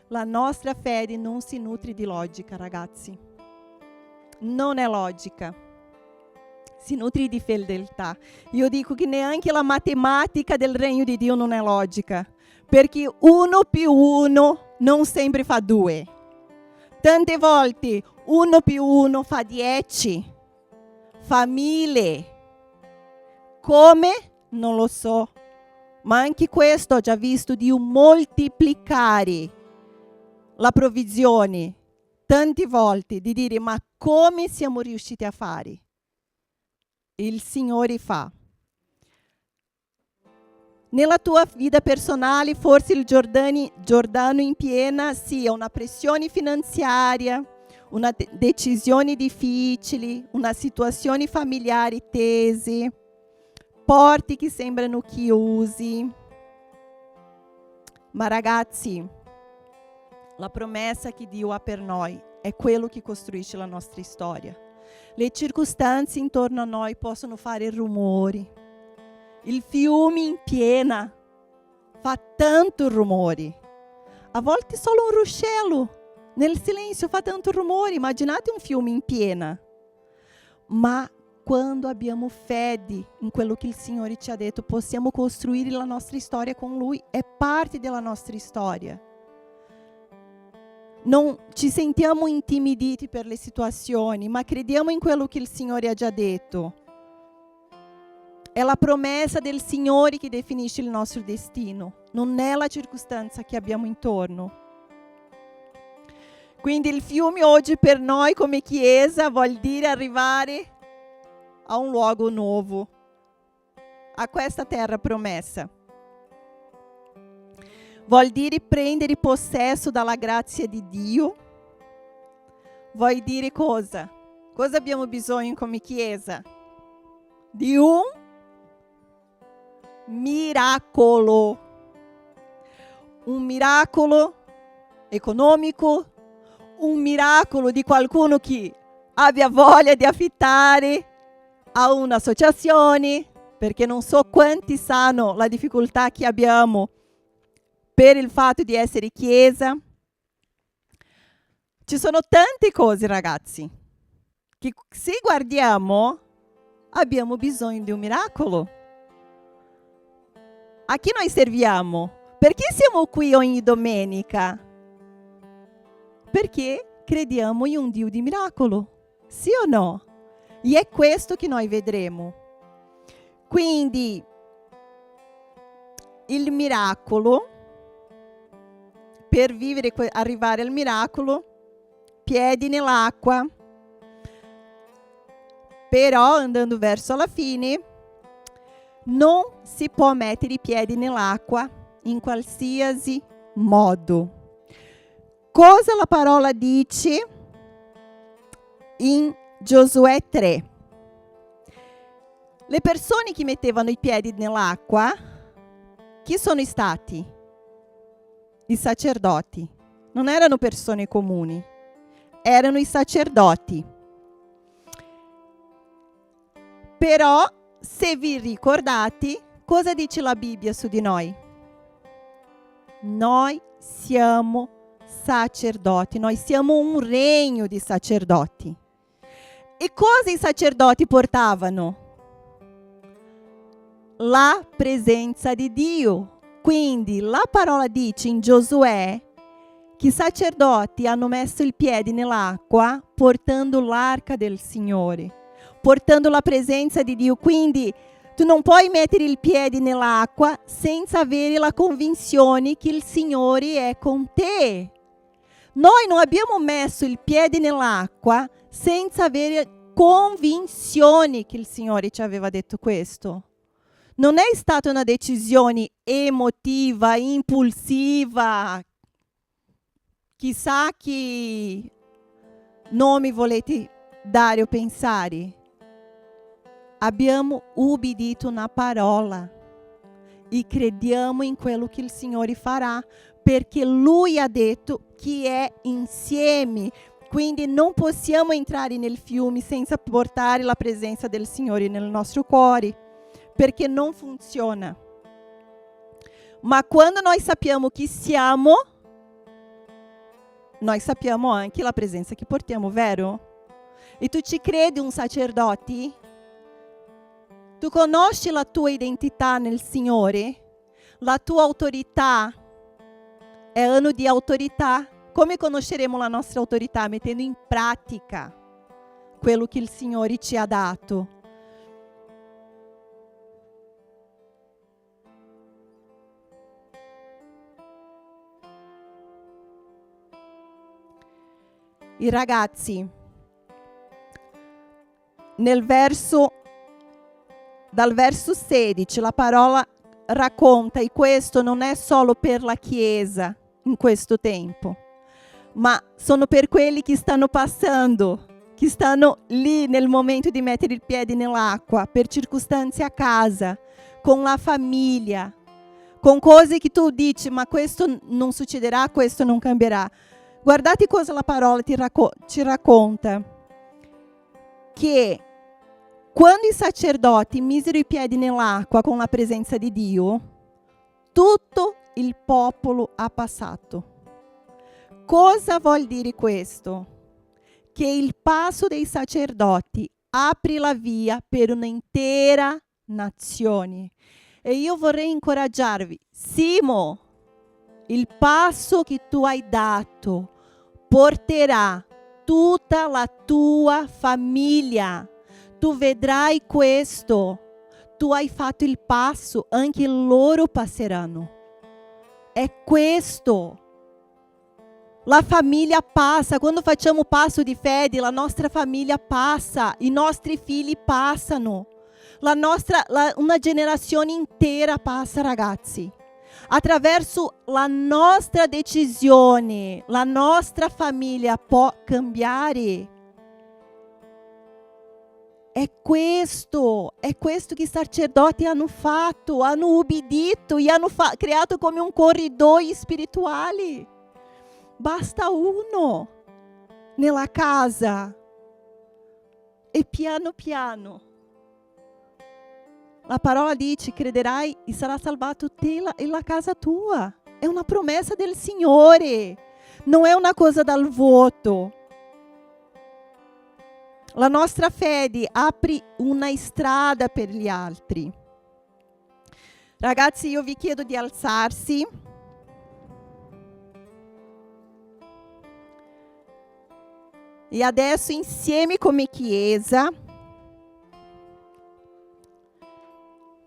La nostra fede non si nutre di logica, ragazzi. Non è logica, si nutre di fedeltà. Io dico che neanche la matematica del regno di Dio non è logica, perché 1 più 1 non sempre fa 2. Tante volte 1 più 1 fa 10, fa 1000. Come? Non lo so, ma anche questo ho già visto Dio moltiplicare la provvigione tante volte, di dire ma come siamo riusciti a fare? Il Signore fa. Nella tua vita personale, forse il Giordano in piena sia una pressione finanziaria, una decisioni difficili, una situazioni familiari tesi, porti che sembrano chiusi. Ma ragazzi, la promessa che Dio ha per noi è quello che costruisce la nostra storia. Le circostanze intorno a noi possono fare rumori. Il fiume in piena fa tanto rumore. A volte solo un ruscello nel silenzio fa tanto rumore. Immaginate un fiume in piena. Ma quando abbiamo fede in quello che il Signore ci ha detto, possiamo costruire la nostra storia con Lui. È parte della nostra storia. Non ci sentiamo intimiditi per le situazioni, ma crediamo in quello che il Signore ha già detto. È la promessa del Signore che definisce il nostro destino, non è la circostanza che abbiamo intorno. Quindi il fiume oggi per noi come Chiesa vuol dire arrivare a un luogo nuovo, a questa terra promessa. Vuol dire prendere possesso dalla grazia di Dio. Vuol dire cosa? Cosa abbiamo bisogno come Chiesa? Di un miracolo. Un miracolo economico, un miracolo di qualcuno che abbia voglia di affittare a un'associazione, perché non so quanti sanno la difficoltà che abbiamo per il fatto di essere Chiesa. Ci sono tante cose, ragazzi, che se guardiamo abbiamo bisogno di un miracolo. A chi noi serviamo? Perché siamo qui ogni domenica? Perché crediamo in un Dio di miracolo, sì o no? E è questo che noi vedremo. Quindi il miracolo, per vivere, arrivare al miracolo, piedi nell'acqua, però andando verso la fine non si può mettere i piedi nell'acqua in qualsiasi modo. Cosa la parola dice in Giosuè 3? Le persone che mettevano i piedi nell'acqua, chi sono stati? I sacerdoti. Non erano persone comuni, erano i sacerdoti. Però, se vi ricordate, cosa dice la Bibbia su di noi? Noi siamo sacerdoti, noi siamo un regno di sacerdoti. E cosa i sacerdoti portavano? La presenza di Dio. Quindi la parola dice in Giosuè che i sacerdoti hanno messo il piede nell'acqua portando l'arca del Signore, portando la presenza di Dio. Quindi tu non puoi mettere il piede nell'acqua senza avere la convinzione che il Signore è con te. Noi non abbiamo messo il piede nell'acqua senza avere convinzione che il Signore ci aveva detto questo. Non è stata una decisione emotiva, impulsiva. Chissà che nome volete dare o pensare. Abbiamo ubbidito una parola e crediamo in quello che il Signore farà, perché Lui ha detto che è insieme. Quindi non possiamo entrare nel fiume senza portare la presenza del Signore nel nostro cuore, perché non funziona. Ma quando noi sappiamo chi siamo, noi sappiamo anche la presenza che portiamo, vero? E tu ci credi un sacerdote? Tu conosci la tua identità nel Signore? La tua autorità è anno di autorità? Come conosceremo la nostra autorità? Mettendo in pratica quello che il Signore ci ha dato. I ragazzi, dal verso 16, la parola racconta, e questo non è solo per la Chiesa in questo tempo, ma sono per quelli che stanno passando, che stanno lì nel momento di mettere il piede nell'acqua, per circostanze a casa, con la famiglia, con cose che tu dici, ma questo non succederà, questo non cambierà. Guardate cosa la parola ci racconta, che quando i sacerdoti misero i piedi nell'acqua con la presenza di Dio, tutto il popolo ha passato. Cosa vuol dire questo? Che il passo dei sacerdoti apre la via per un'intera nazione. E io vorrei incoraggiarvi, Simo, il passo che tu hai dato porterà tutta la tua famiglia. Tu vedrai questo. Tu hai fatto il passo, anche loro passeranno. È questo. La famiglia passa. Quando facciamo passo di fede, la nostra famiglia passa. I nostri figli passano. Una generazione intera passa, ragazzi. Attraverso la nostra decisione, la nostra famiglia può cambiare. È questo che i sacerdoti hanno fatto, hanno ubbidito e hanno creato come un corridoio spirituale. Basta uno nella casa e piano piano la parola dice: crederai e sarà salvato te e la casa tua. È una promessa del Signore, non è una cosa dal vuoto. La nostra fede apre una strada per gli altri. Ragazzi, io vi chiedo di alzarsi. E adesso insieme come Chiesa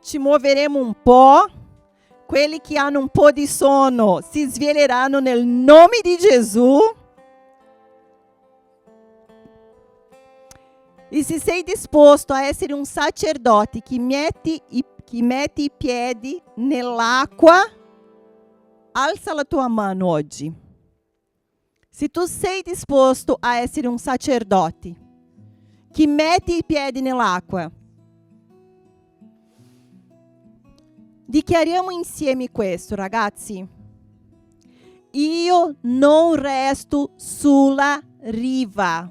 ci muoveremo un po'. Quelli che hanno un po' di sonno si sveglieranno nel nome di Gesù. E se sei disposto a essere un sacerdote che mette i piedi nell'acqua, alza la tua mano oggi. Se tu sei disposto a essere un sacerdote che mette i piedi nell'acqua, dichiariamo insieme questo, ragazzi. Io non resto sulla riva.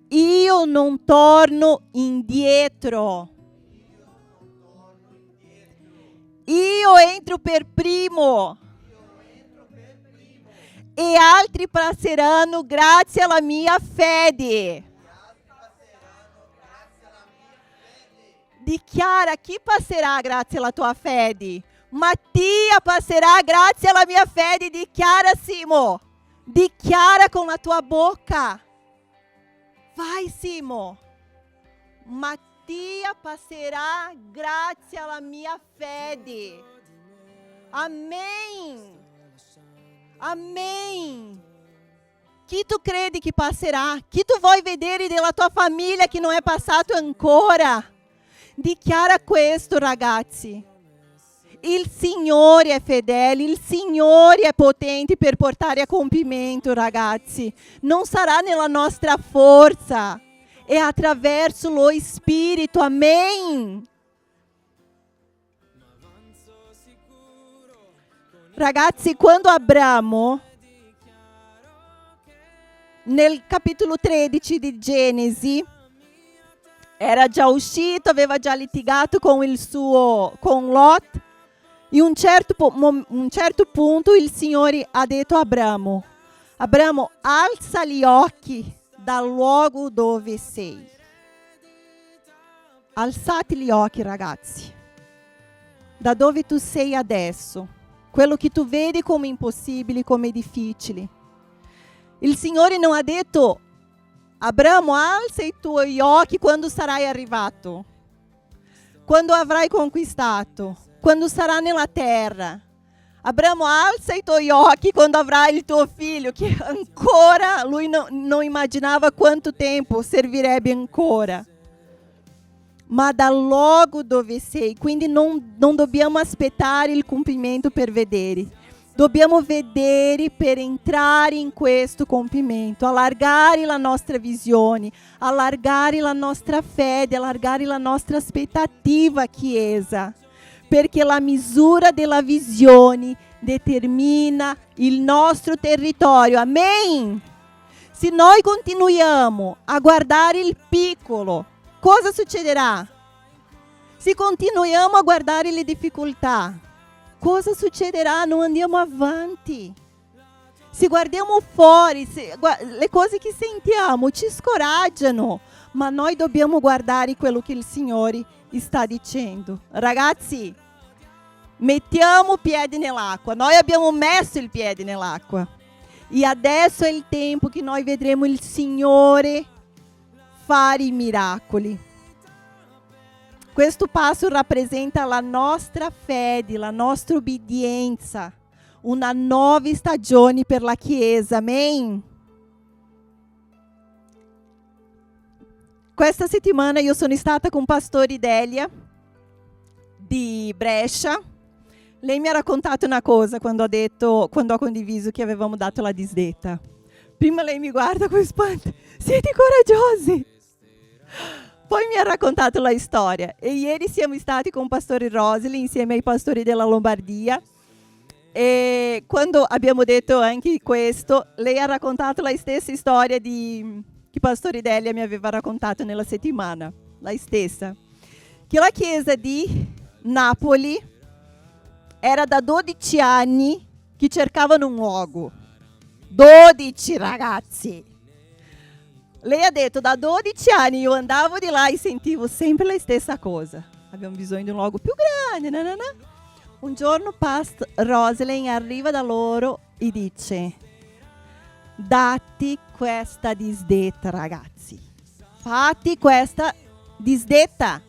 Io non torno indietro. Io entro per primo. E altri passeranno grazie alla mia fede. Dichiara: chi passerà grazie alla tua fede? Mattia passerà grazie alla mia fede. Dichiara, Simo. Dichiara con la tua bocca. Vai, Simo. Mattia passerà grazie alla mia fede. Amen. Amen. Chi tu credi che passerà? Chi tu vuoi vedere della tua famiglia che non è passato ancora? Dichiara questo, ragazzi. Il Signore è fedele, il Signore è potente per portare a compimento, ragazzi. Non sarà nella nostra forza, è attraverso lo Spirito. Amen. Ragazzi, quando Abramo, nel capitolo 13 di Genesi, era già uscito, aveva già litigato con Lot. In un certo punto il Signore ha detto a Abramo: Abramo, alza gli occhi dal luogo dove sei. Alzate gli occhi, ragazzi, da dove tu sei adesso, quello che tu vedi come impossibile, come difficile. Il Signore non ha detto: Abramo, alza i tuoi occhi quando sarai arrivato, quando avrai conquistato, quando sarà nella terra. Abramo, alza i tuoi occhi quando avrai il tuo figlio, che ancora lui non immaginava quanto tempo servirebbe ancora. ma da luogo dove sei. Quindi non dobbiamo aspettare il compimento per vedere. Dobbiamo vedere per entrare in questo compimento, allargare la nostra visione, allargare la nostra fede, allargare la nostra aspettativa, Chiesa. Perché la misura della visione determina il nostro territorio. Amen? Se noi continuiamo a guardare il piccolo, cosa succederà? Se continuiamo a guardare le difficoltà, cosa succederà? Non andiamo avanti. Se guardiamo fuori, le cose che sentiamo ci scoraggiano, ma noi dobbiamo guardare quello che il Signore sta dicendo. Ragazzi, mettiamo i piedi nell'acqua. Noi abbiamo messo il piede nell'acqua. E adesso è il tempo che noi vedremo il Signore fare i miracoli. Questo passo rappresenta la nostra fede, la nostra obbedienza, una nuova stagione per la Chiesa. Amen? Questa settimana io sono stata con Pastore Delia di Brescia. Lei mi ha raccontato una cosa quando ho condiviso che avevamo dato la disdetta. Prima lei mi guarda con spanto. Siete coraggiosi! Poi mi ha raccontato la storia. E ieri siamo stati con Pastore Rosely insieme ai pastori della Lombardia. E quando abbiamo detto anche questo, lei ha raccontato la stessa storia che Pastore Delia mi aveva raccontato nella settimana. La stessa. Che la chiesa di Napoli era da 12 anni che cercavano un luogo. 12 ragazzi! Lei ha detto, da 12 anni io andavo di là e sentivo sempre la stessa cosa. Abbiamo bisogno di un luogo più grande. Nanana. Un giorno Pastor Rosalind arriva da loro e dice, datti questa disdetta ragazzi. Fatti questa disdetta.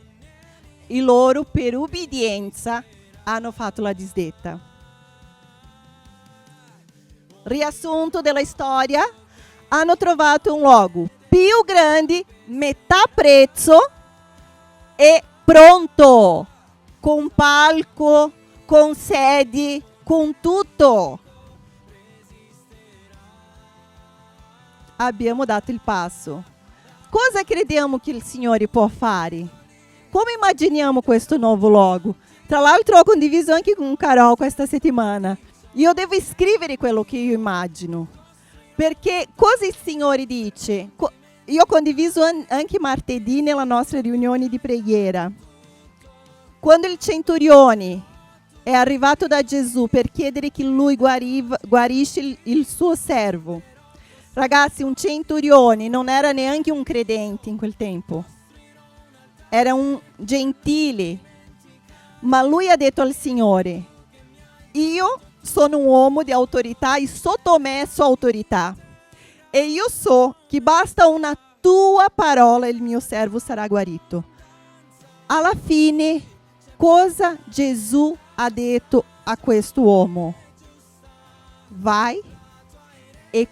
E loro per ubbidienza hanno fatto la disdetta. Riassunto della storia, hanno trovato un luogo più grande, metà prezzo e pronto, con palco, con sedie, con tutto. Abbiamo dato il passo. Cosa crediamo che il Signore può fare? Come immaginiamo questo nuovo luogo? Tra l'altro ho condiviso anche con Carol questa settimana. Io devo scrivere quello che io immagino. Perché cosa il Signore dice? Io ho condiviso anche martedì nella nostra riunione di preghiera. Quando il centurione è arrivato da Gesù per chiedere che lui guarisce il suo servo. Ragazzi, un centurione non era neanche un credente in quel tempo. Era un gentile. Ma lui ha detto al Signore, io sono un uomo di autorità e sottomesso a autorità. E io so che basta una tua parola e il mio servo sarà guarito. Alla fine, cosa Gesù ha detto a questo uomo? Vai e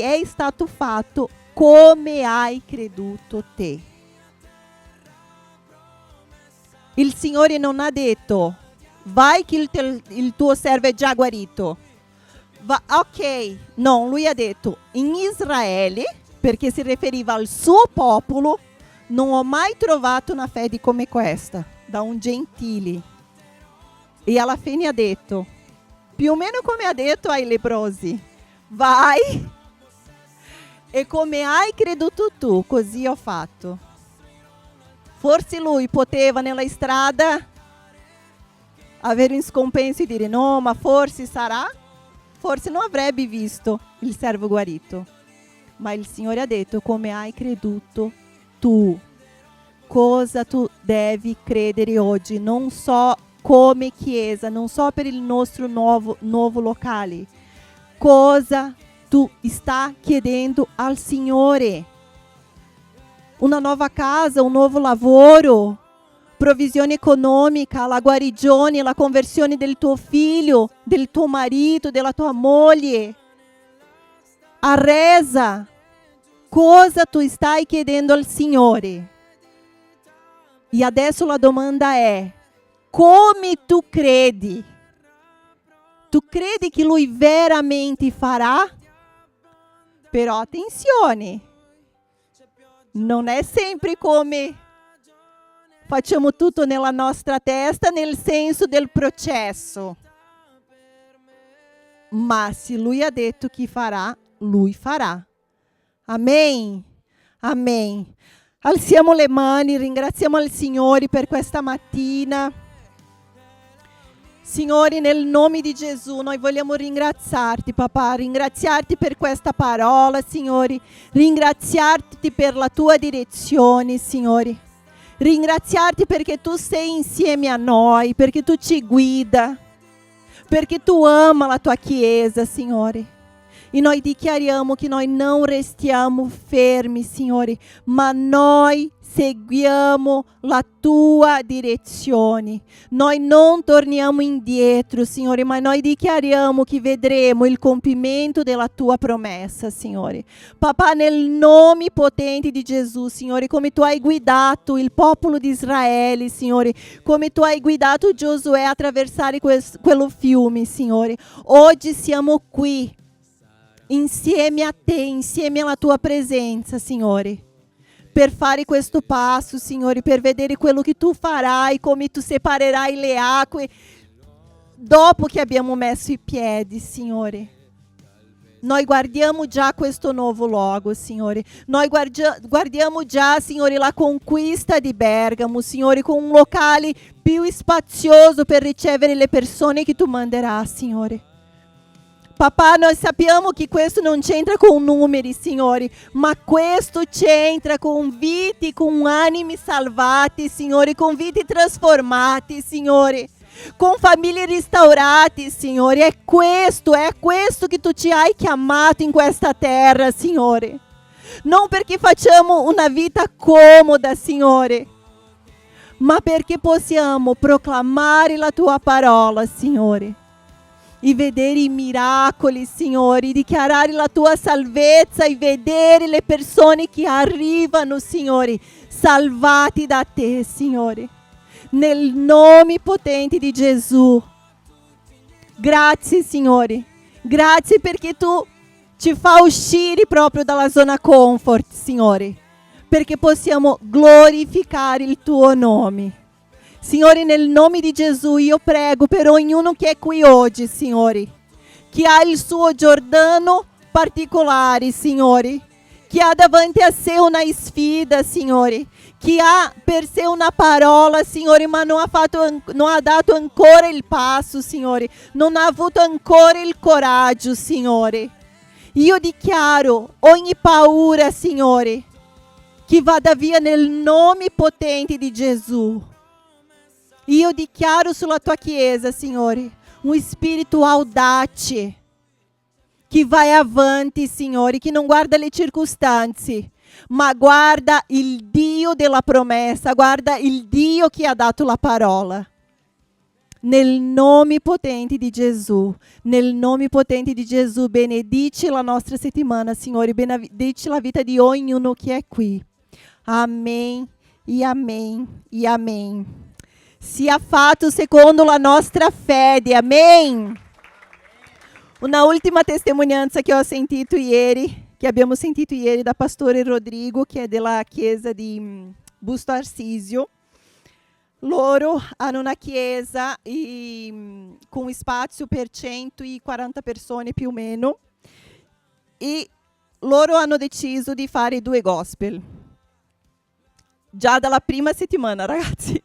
è stato fatto come hai creduto te. Il Signore non ha detto, vai che il tuo servo è già guarito. Ok, no, lui ha detto, in Israele, perché si riferiva al suo popolo, non ho mai trovato una fede come questa, da un gentile. E alla fine ha detto, più o meno come ha detto ai leprosi, vai e come hai creduto tu, così ho fatto. Forse lui poteva nella strada avere un scompenso e dire no, ma forse sarà. Forse non avrebbe visto il servo guarito. Ma il Signore ha detto come hai creduto tu. Cosa tu devi credere oggi. Non so come chiesa, non so per il nostro nuovo locale. Cosa tu stai chiedendo al Signore? Una nuova casa, un nuovo lavoro, provvisione economica, la guarigione, la conversione del tuo figlio, del tuo marito, della tua moglie. A resa, cosa tu stai chiedendo al Signore? E adesso la domanda è: come tu credi? Tu credi che Lui veramente farà? Però attenzione, non è sempre come facciamo tutto nella nostra testa, nel senso del processo. Ma se Lui ha detto che farà, Lui farà. Amen. Amen. Alziamo le mani, ringraziamo il Signore per questa mattina. Signore, nel nome di Gesù, noi vogliamo ringraziarti, papà, ringraziarti per questa parola, Signore, ringraziarti per la tua direzione, Signore, ringraziarti perché tu sei insieme a noi, perché tu ci guida, perché tu ama la tua Chiesa, Signore. E noi dichiariamo che noi non restiamo fermi, Signore, ma noi seguiamo la tua direzione. Noi non torniamo indietro, Signore, ma noi dichiariamo che vedremo il compimento della tua promessa, Signore. Papà, nel nome potente di Gesù, Signore, come tu hai guidato il popolo di Israele, Signore, come tu hai guidato Giosuè a attraversare quello fiume, Signore. Oggi siamo qui, insieme a te, insieme alla tua presenza, Signore, per fare questo passo, Signore, per vedere quello che tu farai, come tu separerai le acque dopo che abbiamo messo i piedi, Signore. Noi guardiamo già questo nuovo luogo, Signore. Noi guardiamo già, Signore, la conquista di Bergamo, Signore, con un locale più spazioso per ricevere le persone che tu manderai, Signore. Papà, noi sappiamo che questo non c'entra con numeri, Signore, ma questo c'entra con vite, con animi salvati, Signore, con vite trasformate, Signore, con famiglie restaurate, Signore. È questo che tu ci hai chiamato in questa terra, Signore. Non perché facciamo una vita comoda, Signore, ma perché possiamo proclamare la tua parola, Signore. E vedere i miracoli, Signore, dichiarare la tua salvezza e vedere le persone che arrivano, Signore, salvati da te, Signore. Nel nome potente di Gesù. Grazie, Signore. Grazie perché tu ci fai uscire proprio dalla zona comfort, Signore, perché possiamo glorificare il tuo nome. Signore, nel nome di Gesù io prego per ognuno che è qui oggi, Signore, che ha il suo Giordano particolare, Signore, che ha davanti a sé una sfida, Signore, che ha per sé una parola, Signore, ma non ha dato ancora il passo, Signore, non ha avuto ancora il coraggio, Signore. Io dichiaro ogni paura, Signore, che vada via nel nome potente di Gesù. Io dichiaro sulla tua Chiesa, Signore, un spirito audace che vai avanti, Signore, che non guarda le circostanze, ma guarda il Dio della promessa, guarda il Dio che ha dato la parola. Nel nome potente di Gesù, benedici la nostra settimana, Signore, benedici la vita di ognuno che è qui. Amen e amen e amen. Sia fatto secondo la nostra fede, amen. Una ultima testimonianza che ho sentito ieri, che abbiamo sentito ieri da Pastore Rodrigo, che è della chiesa di Busto Arsizio. Loro hanno una chiesa con spazio per 140 persone più o meno, e loro hanno deciso di fare 2 gospel. Già dalla prima settimana, ragazzi.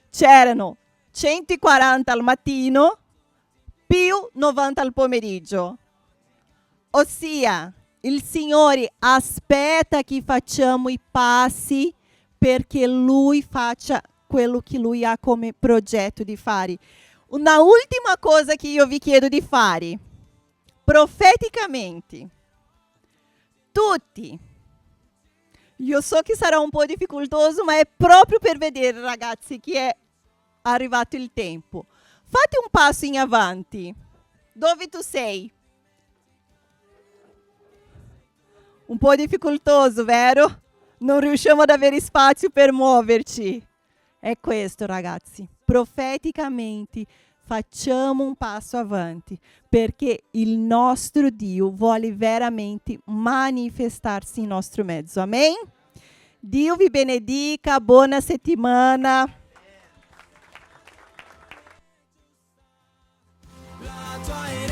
C'erano 140 al mattino più 90 al pomeriggio. Ossia, il Signore aspetta che facciamo i passi perché Lui faccia quello che Lui ha come progetto di fare. Una ultima cosa che io vi chiedo di fare, profeticamente, tutti. Io so che sarà un po' difficoltoso, ma è proprio per vedere, ragazzi, che è arrivato il tempo. Fate un passo in avanti. Dove tu sei? Un po' difficoltoso, vero? Non riusciamo ad avere spazio per muoverci. È questo, ragazzi. Profeticamente facciamo un passo avanti, perché il nostro Dio vuole veramente manifestarsi in nostro mezzo. Amém? Dio vi benedica, buona settimana. La tua